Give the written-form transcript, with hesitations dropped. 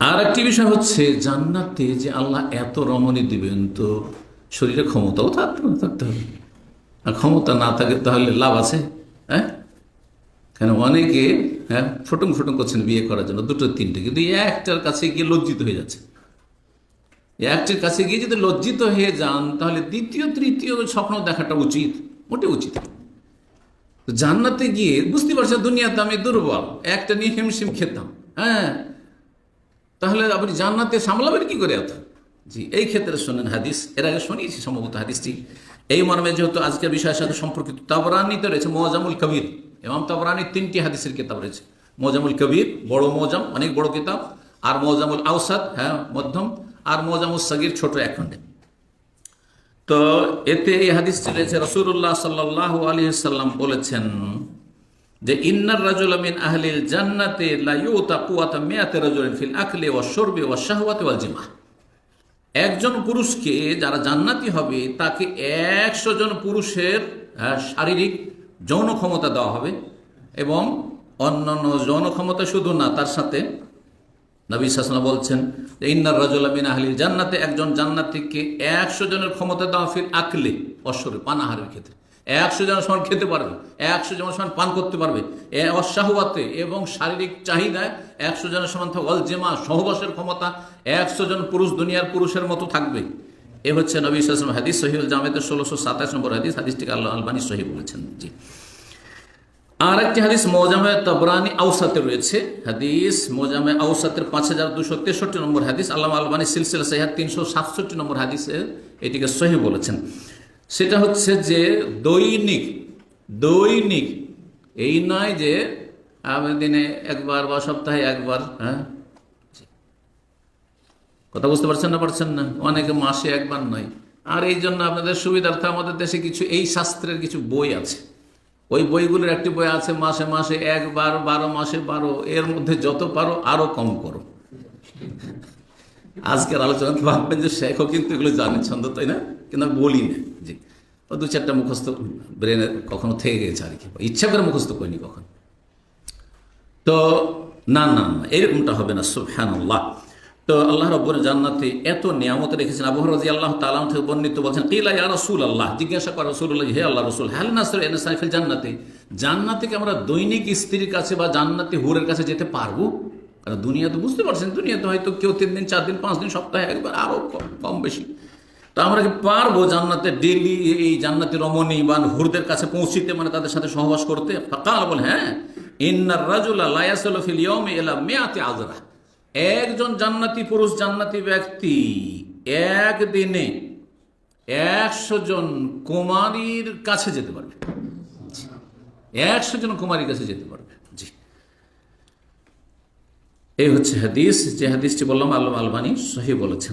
আর একটি বিষয় হচ্ছে জান্নাতে যে আল্লাহ এত রমণী দিবেন, তো শরীরে ক্ষমতাও থাকতে হবে। আর ক্ষমতা না থাকে তাহলে লাভ আছে? হ্যাঁ, কেন অনেকে ফটং ফটং করছেন বিয়ে করার জন্য, দুটো তিনটে, কিন্তু একটার কাছে গিয়ে লজ্জিত হয়ে যাচ্ছে। একটির কাছে গিয়ে যদি লজ্জিত হয়ে যান, তাহলে দ্বিতীয় তৃতীয় স্বপ্ন দেখাটা উচিত, মোটে উচিত। তো জান্নাতে গিয়ে বুঝতে পারছেন দুনিয়াতে আমি দুর্বল, একটা নিয়ে হিমশিম খেতাম, হ্যাঁ, তাহলে আপনি জান্নাতে সামলাবেন কি করে এত? জি, এই ক্ষেত্রে শোনেন হাদিস, এর আগে শুনিয়েছি সম্ভবত হাদিসটি এই মর্মে, যেহেতু আজকের বিষয়ের সাথে সম্পর্কিত। তাবরানীতে রয়েছে মুআজামুল কবির, ইমাম তাবরানীর 3টি হাদিসের কিতাব রয়েছে। মুআজামুল কবির বড় মুআজাম, অনেক বড় কিতাব, আর মুআজামুল আওসাত, হ্যাঁ, মধ্যম, আর মুআজামুল সাগীর ছোট এক খণ্ডে। তো এতে এই হাদিসটি রয়েছে, রাসূলুল্লাহ সাল্লাল্লাহু আলাইহি ওয়াসাল্লাম বলেছেন যে ইন্নার রাজুলা মিন আহলিল জান্নাতি লা ইউতা কুওয়াতা মিয়াতি রাজুলিন ফিল আকলি ওয়াশ শুরবি ওয়াশ শাহওয়াতি ওয়াল জিমা। একজন পুরুষকে, যারা জান্নাতি হবে, তাকে 100 জন পুরুষের শারীরিক যৌন ক্ষমতা দেওয়া হবে, এবং অন্যান্য যৌন ক্ষমতা শুধু না, তার সাথে নবী সাল্লাল্লাহু আলাইহি ওয়াসাল্লাম বলছেন যে ইন্নার রাজুলা মিন আহলিল জান্নাতে, একজন জান্নাতীকে 100 জনের ক্ষমতা দেওয়া ফিল আকলি ওয়াশ শুরবি, পানাহারের ক্ষেত্রে 100 জন সমান খেতে পারবে, 100 জন সমান পান করতে পারবে, অশাহওয়াতে এবং শারীরিক চাহিদায় 100 জনের সমান থাকবে, অল জেমা সহবাসের ক্ষমতা 100 জন পুরুষ দুনিয়ার পুরুষের মতো থাকবে। এ হচ্ছে নবী সাল্লাল্লাহু আলাইহি ওয়াসাল্লাম হাদিস, সহিহুল জামেতে 1627 নম্বর হাদিস। হাদিসটিকে আলবানী সহিহ বলেছেন। জি, আর একটি হাদিস মুআজামে তাবরানী আওসাতে রয়েছে, হাদিস মুআজামে আওসাতের 5263 নম্বর হাদিস। আল্লামা আলবানী সিলসিলা সহিহ 367 নম্বর হাদিসে এটিকে সহিহ বলেছেন। সেটা হচ্ছে যে দৈনিক দৈনিক, এই নয় যে দিনে একবার বা সপ্তাহে একবার, হ্যাঁ, কথা বুঝতে পারছেন না? অনেকে মাসে একবার নয়। আর এই জন্য আপনাদের সুবিধার্থে আমাদের দেশে কিছু এই শাস্ত্রের কিছু বই আছে, ওই বইগুলোর একটি বই আছে মাসে মাসে একবার, 12 মাসে 12, এর মধ্যে যত পারো আরো কম করো। আজকের আলোচনা ভাববেন যে শেখও কিন্তু এগুলো জানে ছন্দ, তাই না? কিন্তু আমি বলি না। জি, ও 2-4টা মুখস্থ ব্রেনে কখনো থেকে গেছে আর কি, ইচ্ছা করে মুখস্থ করিনি কখন। তো না, এরকমটা হবে না, সুবহানাল্লাহ। তো আল্লাহ রাব্বুল জান্নাতে এত নিয়ামত রেখেছেন। আবু হুরায়রা রাদিয়াল্লাহু তাআলা থেকে বর্ণিত বলছেন, কিলা ইয়া রাসূলুল্লাহ, জিজ্ঞাসা করা রাসূলুল্লাহ, হে আল্লাহর রাসূল, হাল নাসরু ইনসান ফিল জান্নাতি, জান্নাতে কি আমরা দৈনিক স্ত্রীর কাছে বা জান্নাতি হুরের কাছে যেতে পারবো? কারণ দুনিয়া তো বুঝতে পারছেন, দুনিয়াতে হয়তো কেউ 3 দিন 4 দিন 5 দিন সপ্তাহে একবার, আরো কম বেশি। তো আমরা কি পারবো জান্নাতে ডেইলি এই জান্নাতি রমণী বা হুরদের কাছে পৌঁছিতে, মানে তাদের সাথে সহবাস করতে? ফাকাল, বলে হ্যাঁ, ইন্নার রাজুলা লা ইয়াসলু ফিল ইয়াউমি ইলা মিয়াতি আযরা, একজন জান্নাতি পুরুষ, জান্নাতি ব্যক্তি একদিনে 100 জন কুমারীর কাছে যেতে পারবে। 100 জন কুমারীর কাছে যেতে পারবে। জি, এই হচ্ছে হাদিস, যে হাদিসটি বললাম আল্লামা আলবানী সহিহ বলেছেন।